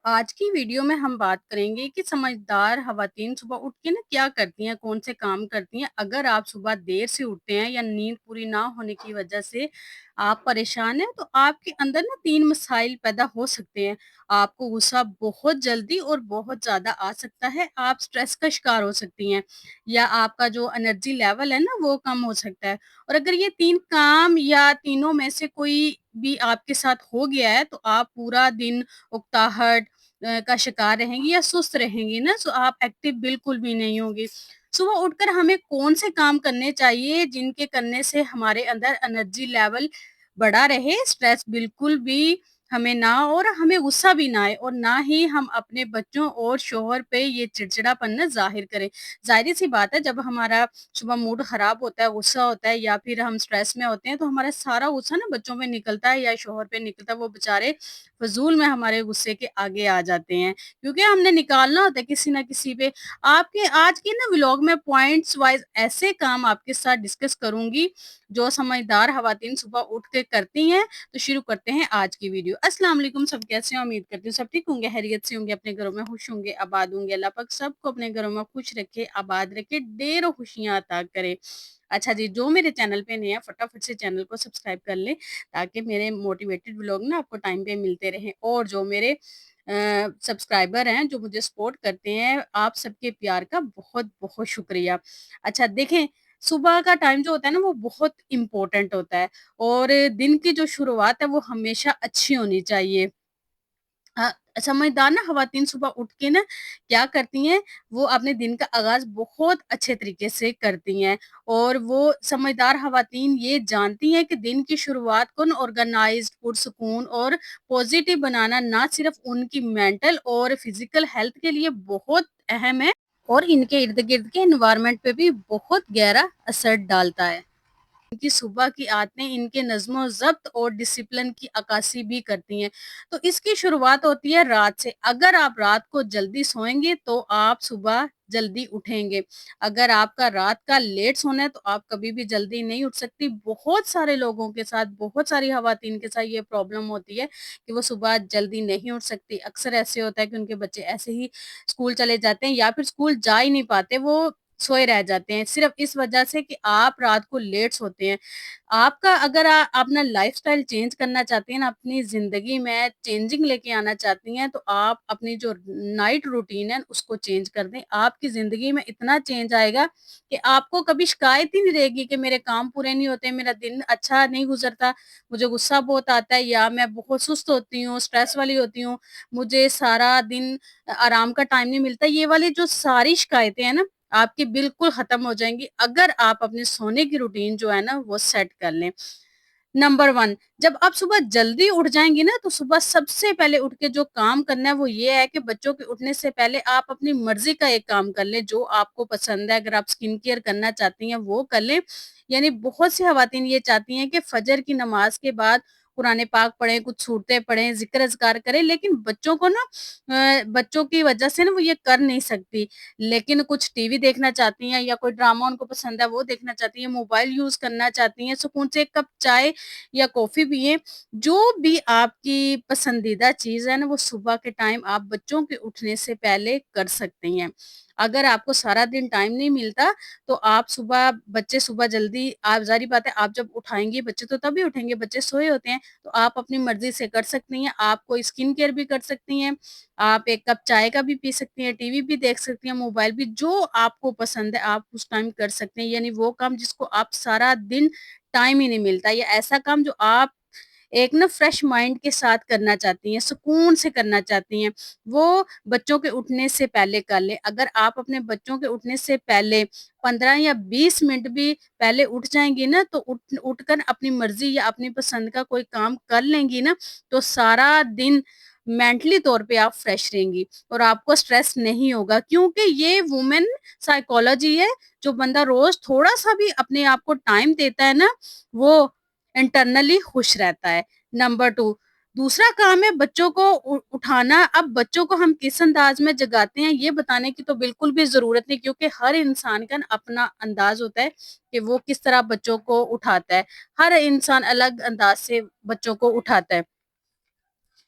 आज की वीडियो में हम बात करेंगे कि समझदार ख़वातीन सुबह उठ के ना क्या करती हैं, कौन से काम करती हैं। अगर आप सुबह देर से उठते हैं या नींद पूरी ना होने की वजह से आप परेशान हैं, तो आपके अंदर ना 3 मसाइल पैदा हो सकते हैं। आपको गुस्सा बहुत जल्दी और बहुत ज़्यादा आ सकता है, आप स्ट्रेस का शिकार हो सकती हैं या आपका जो एनर्जी लेवल है ना, वो कम हो सकता है। और अगर ये 3 काम या तीनों में से कोई भी आपके साथ हो गया है, तो आप पूरा दिन उकताहट का शिकार रहेंगी या सुस्त रहेंगी ना, सो आप एक्टिव बिल्कुल भी नहीं होंगी। सुबह उठकर हमें कौन से काम करने चाहिए जिनके करने से हमारे अंदर एनर्जी लेवल बढ़ा रहे, स्ट्रेस बिल्कुल भी हमें ना हो और हमें गुस्सा भी ना आए और ना ही हम अपने बच्चों और शोहर पे ये चिड़चिड़ापन ना ज़ाहिर करें। ज़ाहिर-सी बात है, जब हमारा सुबह मूड खराब होता है, गुस्सा होता है या फिर हम स्ट्रेस में होते हैं, तो हमारा सारा गुस्सा ना बच्चों पे निकलता है या शोहर पे निकलता है। वो बेचारे फ़िज़ूल में हमारे गुस्से के आगे आ जाते हैं, क्योंकि हमने निकालना होता है किसी न किसी पे। आपके आज के ना व्लॉग में पॉइंट्स वाइज़ ऐसे काम आपके साथ डिस्कस करूँगी, जो समझदार ख़वातीन सुबह उठ के करती हैं। तो शुरू करते हैं आज की वीडियो। अस्सलाम वालेकुम, सब कैसे हैं? उम्मीद करती हूँ सब ठीक होंगे, खैरियत से होंगे, अपने घरों में खुश होंगे, आबाद होंगे। अल्लाह पाक सबको अपने घरों में खुश रखे, आबाद रखे, ढेरों खुशियाँ अता करे। अच्छा जी, जो मेरे चैनल पे नए हैं, फटाफट से चैनल को सब्सक्राइब कर लें, ताकि मेरे मोटिवेटेड व्लॉग ना आपको टाइम पे मिलते रहें। और जो मेरे सब्सक्राइबर हैं, जो मुझे सपोर्ट करते हैं, आप सबके प्यार का बहुत-बहुत शुक्रिया। अच्छा देखें, सुबह का टाइम जो होता है ना, वो बहुत इम्पोर्टेंट होता है और दिन की जो शुरुआत है, वो हमेशा अच्छी होनी चाहिए। समझदार ना ख़वातीन सुबह उठ के ना क्या करती हैं, वो अपने दिन का आगाज़ बहुत अच्छे तरीके से करती हैं और वो समझदार ख़वातीन ये जानती हैं कि दिन की शुरुआत को ना ऑर्गेनाइज़्ड, पुरसुकून और पॉज़िटिव बनाना ना सिर्फ़ उनकी मेंटल और फ़िज़िकल हेल्थ के लिए बहुत अहम है और इनके इर्द-गिर्द के एनवायरनमेंट पे भी बहुत गहरा असर डालता है। इनकी सुबह की आदतें इनके नज़्म-ओ-ज़ब्त और डिसिप्लिन की अक्कासी भी करती हैं। तो इसकी शुरुआत होती है रात से। अगर आप रात को जल्दी सोएँगे तो आप सुबह जल्दी उठेंगे। अगर आपका रात का लेट सोना है तो आप कभी भी जल्दी नहीं उठ सकती। बहुत सारे लोगों के साथ, बहुत सारी ख़वातीन के साथ ये प्रॉब्लम होती है कि वो सुबह जल्दी नहीं उठ सकती। अक्सर ऐसे होता है कि उनके बच्चे ऐसे ही स्कूल चले जाते हैं या फिर स्कूल जा ही नहीं पाते, वो सोए रह जाते हैं, सिर्फ़ इस वजह से कि आप रात को लेट सोते हैं। आपका अगर अपना लाइफ़स्टाइल चेंज करना चाहती हैं ना, अपनी ज़िंदगी में चेंजिंग लेके आना चाहती हैं, तो आप अपनी जो नाइट रूटीन है, उसको चेंज कर दें। आपकी ज़िंदगी में इतना चेंज आएगा कि आपको कभी शिकायत ही नहीं रहेगी कि मेरे काम पूरे नहीं होते, मेरा दिन अच्छा नहीं गुज़रता, मुझे गुस्सा बहुत आता है या मैं बहुत सुस्त होती हूँ, स्ट्रेस वाली होती हूँ, मुझे सारा दिन आराम का टाइम नहीं मिलता। ये वाली जो सारी शिकायतें हैं ना, आपकी बिल्कुल खत्म हो जाएँगी अगर आप अपने सोने की रूटीन जो है ना वो सेट कर लें। नंबर 1, जब आप सुबह जल्दी उठ जाएँगी ना, तो सुबह सबसे पहले उठ के जो काम करना है वो ये है कि बच्चों के उठने से पहले आप अपनी मर्ज़ी का एक काम कर लें, जो आपको पसंद है। अगर आप स्किन केयर करना चाहती हैं वो कर लें। यानी बहुत सी ख़वातीन ये चाहती हैं कि फ़जर की नमाज़ के बाद कुरान पाक पढ़ें, कुछ सूरतें पढ़ें, ज़िक्र-अज़कार करें, लेकिन बच्चों को ना बच्चों की वजह से ना वो ये कर नहीं सकती। लेकिन कुछ टीवी देखना चाहती हैं या कोई ड्रामा उनको पसंद है वो देखना चाहती हैं, मोबाइल यूज़ करना चाहती हैं, सुकून से 1 कप चाय या कॉफ़ी पिएँ। जो भी आपकी पसंदीदा चीज़ है ना, वो सुबह के टाइम आप बच्चों के उठने से पहले कर सकती हैं। अगर आपको सारा दिन टाइम नहीं मिलता, तो आप सुबह बच्चे सुबह जल्दी आप ज़ाहिर-सी बात है, आप जब उठाएँगी बच्चे तो तभी उठेंगे, बच्चे सोए होते हैं, तो आप अपनी मर्ज़ी से कर सकती हैं। आप कोई स्किन केयर भी कर सकती हैं, आप 1 कप चाय का भी पी सकती हैं, टीवी भी देख सकती हैं, मोबाइल भी, जो आपको पसंद है आप उस टाइम कर सकते हैं। यानी वो काम जिसको आप सारा दिन टाइम ही नहीं मिलता या ऐसा काम जो आप एक ना फ्रेश माइंड के साथ करना चाहती हैं, सुकून से करना चाहती हैं, वो बच्चों के उठने से पहले कर लें। अगर आप अपने बच्चों के उठने से पहले 15 या 20 मिनट भी पहले उठ जाएँगी ना, तो उठकर अपनी मर्ज़ी या अपनी पसंद का कोई काम कर लेंगी ना, तो सारा दिन मेंटली तौर पे आप फ्रेश रहेंगी और आपको स्ट्रेस नहीं होगा, क्योंकि ये वुमेन साइकोलॉजी है। जो बंदा रोज़ थोड़ा-सा भी अपने आप को टाइम देता है ना, वो इंटरनली खुश रहता है। नंबर 2, दूसरा काम है बच्चों को उठाना। अब बच्चों को हम किस अंदाज़ में जगाते हैं, ये बताने की तो बिल्कुल भी ज़रूरत नहीं, क्योंकि हर इंसान का ना अपना अंदाज़ होता है कि वो किस तरह बच्चों को उठाता है। हर इंसान अलग अंदाज़ से बच्चों को उठाता है।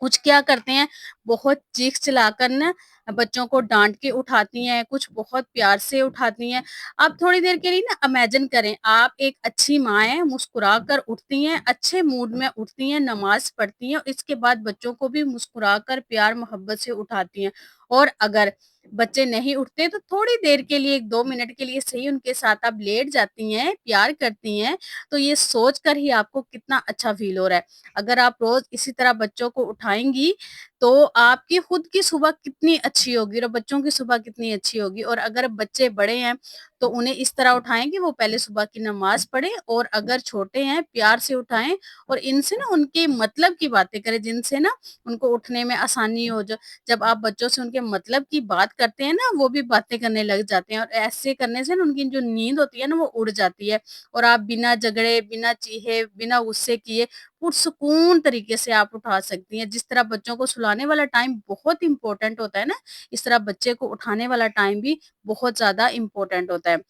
कुछ क्या करते हैं, बहुत चीख चिल्लाकर ना बच्चों को डाँट के उठाती हैं, कुछ बहुत प्यार से उठाती हैं। आप थोड़ी देर के लिए ना इमेजिन करें, आप एक अच्छी माँ हैं, मुस्कुरा कर उठती हैं, अच्छे मूड में उठती हैं, नमाज़ पढ़ती हैं, इसके बाद बच्चों को भी मुस्कुराकर प्यार-मोहब्बत से उठाती हैं। और अगर बच्चे नहीं उठते तो थोड़ी देर के लिए 1-2 मिनट के लिए सही उनके साथ आप लेट जाती हैं, प्यार करती हैं, तो ये सोच कर ही आपको कितना अच्छा फ़ील हो रहा है। अगर आप रोज इसी तरह बच्चों को उठाएँगी, तो आपकी खुद की सुबह कितनी अच्छी होगी और बच्चों की सुबह कितनी अच्छी होगी। और अगर बच्चे बड़े हैं, तो उन्हें इस तरह उठाएँ कि वो पहले सुबह की नमाज़ पढ़ें, और अगर छोटे हैं, प्यार से उठाएँ और इनसे ना उनके मतलब की बातें करें, जिनसे ना उनको उठने में आसानी हो। जब आप बच्चों से उनके मतलब की बात करते हैं ना, वो भी बातें करने लग जाते हैं, और ऐसे करने से ना उनकी जो नींद होती है ना, वो उड़ जाती है, और आप बिना झगड़े, बिना चीखे, बिना गुस्से किए पुरसुकून तरीके से आप उठा सकती हैं। जिस तरह बच्चों को सुलाने वाला टाइम बहुत इम्पोर्टेंट होता है ना, इस तरह बच्चे को उठाने वाला टाइम भी बहुत ज़्यादा इम्पोर्टेंट होता है।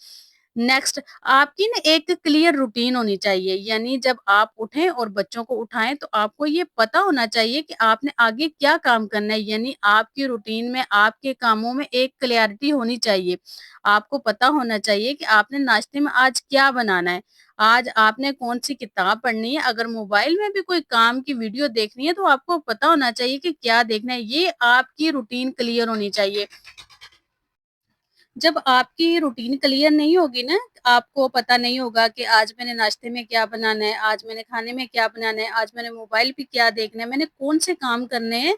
नेक्स्ट, आपकी ना एक क्लियर रूटीन होनी चाहिए, यानी जब आप उठें और बच्चों को उठाएँ तो आपको ये पता होना चाहिए कि आपने आगे क्या काम करना है, यानी आपकी रूटीन में, आपके कामों में एक क्लैरिटी होनी चाहिए। आपको पता होना चाहिए कि आपने नाश्ते में आज क्या बनाना है, आज आपने कौन-सी किताब पढ़नी है, अगर मोबाइल में भी कोई काम की वीडियो देखनी है तो आपको पता होना चाहिए कि क्या देखना है, ये आपकी रूटीन क्लियर होनी चाहिए। जब आपकी रूटीन क्लियर नहीं होगी ना, आपको पता नहीं होगा कि आज मैंने नाश्ते में क्या बनाना है, आज मैंने खाने में क्या बनाना है, आज मैंने मोबाइल पे क्या देखना है, मैंने कौन से काम करने हैं,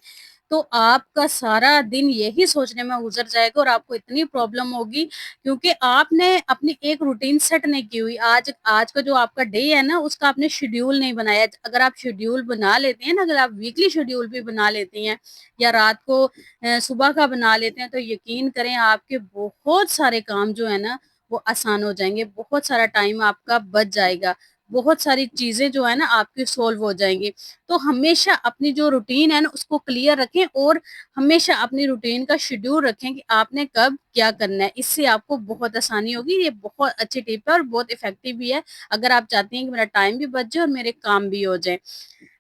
तो आपका सारा दिन यही सोचने में गुज़र जाएगा और आपको इतनी प्रॉब्लम होगी, क्योंकि आपने अपनी एक रूटीन सेट नहीं की हुई। आज आज का जो आपका डे है ना, उसका आपने शेड्यूल नहीं बनाया। अगर आप शेड्यूल बना लेते हैं ना, अगर आप वीकली शेड्यूल भी बना लेती हैं या रात को सुबह का बना लेते हैं, तो यकीन करें आपके बहुत सारे काम जो है ना, वो आसान हो जाएँगे, बहुत सारा टाइम आपका बच जाएगा, बहुत सारी चीज़ें जो है ना आपकी सॉल्व हो जाएँगी। तो हमेशा अपनी जो रूटीन है ना उसको क्लियर रखें, और हमेशा अपनी रूटीन का शेड्यूल रखें कि आपने कब क्या करना है, इससे आपको बहुत आसानी होगी। ये बहुत अच्छी टिप है और बहुत इफ़ेक्टिव भी है, अगर आप चाहती हैं कि मेरा टाइम भी बच जाए और मेरे काम भी हो जाएँ।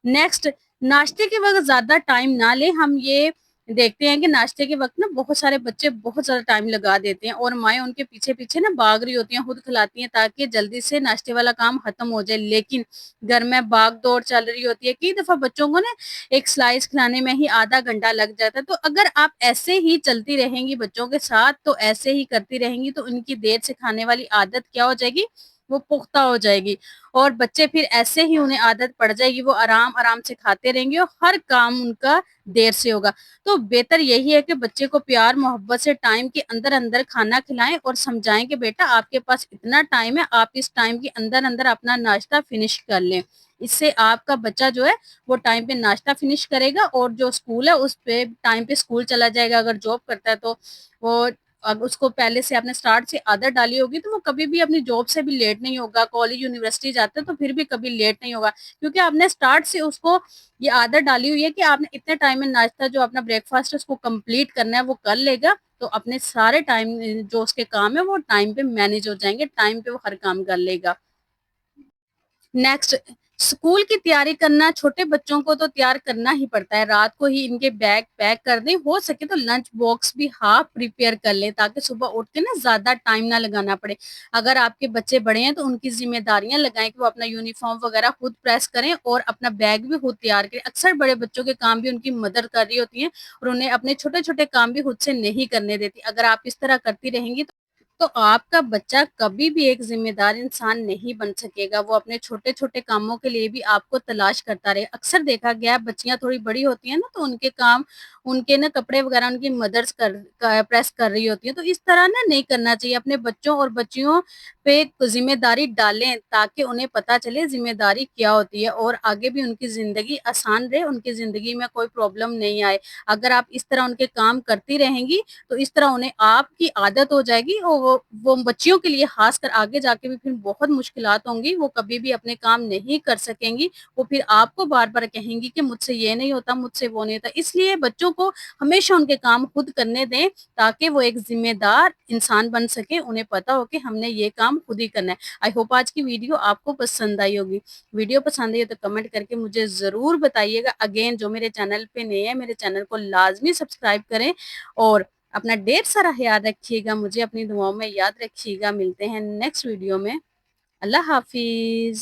नेक्स्ट, नाश्ते के वक़्त ज़्यादा टाइम ना लें। हम ये देखते हैं कि नाश्ते के वक़्त ना बहुत सारे बच्चे बहुत ज़्यादा टाइम लगा देते हैं, और माएँ उनके पीछे-पीछे ना भाग रही होती हैं, खुद खिलाती हैं ताकि जल्दी से नाश्ते वाला काम खत्म हो जाए। लेकिन घर में भाग-दौड़ चल रही होती है। कई दफ़ा बच्चों को ना एक स्लाइस खिलाने में ही आधा घंटा लग जाता है। तो अगर आप ऐसे ही चलती रहेंगी बच्चों के साथ, तो ऐसे ही करती रहेंगी, तो उनकी देर से खाने वाली आदत क्या हो जाएगी, वो पुख्ता हो जाएगी, और बच्चे फिर ऐसे ही उन्हें आदत पड़ जाएगी, वो आराम-आराम से खाते रहेंगे और हर काम उनका देर से होगा। तो बेहतर यही है कि बच्चे को प्यार-मोहब्बत से टाइम के अंदर-अंदर खाना खिलाएँ और समझाएँ कि बेटा आपके पास इतना टाइम है, आप इस टाइम के अंदर-अंदर अपना नाश्ता फिनिश कर लें। इससे आपका बच्चा जो है वो टाइम पे नाश्ता फिनिश करेगा, और जो स्कूल है उस पे टाइम पे स्कूल चला जाएगा। अगर जॉब करता है तो वो, अब उसको पहले से आपने स्टार्ट से आदत डाली होगी, तो वो कभी भी अपनी जॉब से भी लेट नहीं होगा, कॉलेज यूनिवर्सिटी जाता है तो फिर भी कभी लेट नहीं होगा, क्योंकि आपने स्टार्ट से उसको ये आदत डाली हुई है कि आपने इतने टाइम में नाश्ता, जो अपना ब्रेकफास्ट है उसको कंप्लीट करना है, वो कर लेगा, तो अपने सारे टाइम जो उसके काम है वो टाइम पे मैनेज हो जाएंगे, टाइम पे वो हर काम कर लेगा। नेक्स्ट, स्कूल की तैयारी करना, छोटे बच्चों को तो तैयार करना ही पड़ता है। रात को ही इनके बैग पैक कर दें, हो सके तो लंच बॉक्स भी हाफ प्रिपेयर कर लें ताकि सुबह उठ के ना ज़्यादा टाइम ना लगाना पड़े। अगर आपके बच्चे बड़े हैं तो उनकी ज़िम्मेदारियाँ लगाएँ कि वो अपना यूनिफ़ॉर्म वगैरह खुद प्रेस करें और अपना बैग भी खुद तैयार करें। अक्सर बड़े बच्चों के काम भी उनकी मदर कर रही होती हैं, और उन्हें अपने छोटे-छोटे काम भी खुद से नहीं करने देती। अगर आप इस तरह करती रहेंगी तो आपका बच्चा कभी भी एक ज़िम्मेदार इंसान नहीं बन सकेगा, वो अपने छोटे-छोटे कामों के लिए भी आपको तलाश करता रहे। अक्सर देखा गया है बच्चियाँ थोड़ी बड़ी होती हैं ना, तो उनके काम, उनके ना कपड़े वगैरह उनकी मदर्स कर क प्रेस कर रही होती हैं, तो इस तरह ना नहीं करना चाहिए। अपने बच्चों और बच्चियों पे एक ज़िम्मेदारी डालें ताकि उन्हें पता चले ज़िम्मेदारी क्या होती है, और आगे भी उनकी ज़िंदगी आसान रहे, उनकी ज़िंदगी में कोई प्रॉब्लम नहीं आए। अगर आप इस तरह उनके काम करती रहेंगी, तो इस तरह उन्हें आपकी आदत हो जाएगी, और وہ بچیوں کے لیے خاص کر آگے جا کے بھی پھر بہت مشکلات ہوں گی، وہ کبھی بھی اپنے کام نہیں کر سکیں گی، وہ پھر آپ کو بار-بار کہیں گی کہ مجھ سے یہ نہیں ہوتا، مجھ سے وہ نہیں ہوتا۔ اس لیے بچوں کو ہمیشہ ان کے کام خود کرنے دیں تاکہ وہ ایک ذمہ دار انسان بن سکے، انہیں پتا ہو کہ ہم نے یہ کام خود ہی کرنا ہے۔ آئی ہوپ آج کی ویڈیو آپ کو پسند آئی ہوگی۔ ویڈیو پسند آئی ہے تو کمنٹ کر کے مجھے ضرور بتائیے گا۔ اگین جو میرے چینل پہ نئے ہیں، میرے چینل کو لازمی سبسکرائب کریں اور اپنا ڈھیر سارا خیال رکھیے گا، مجھے اپنی دعاؤں میں یاد رکھیے گا۔ ملتے ہیں نیکسٹ ویڈیو میں۔ اللہ حافظ۔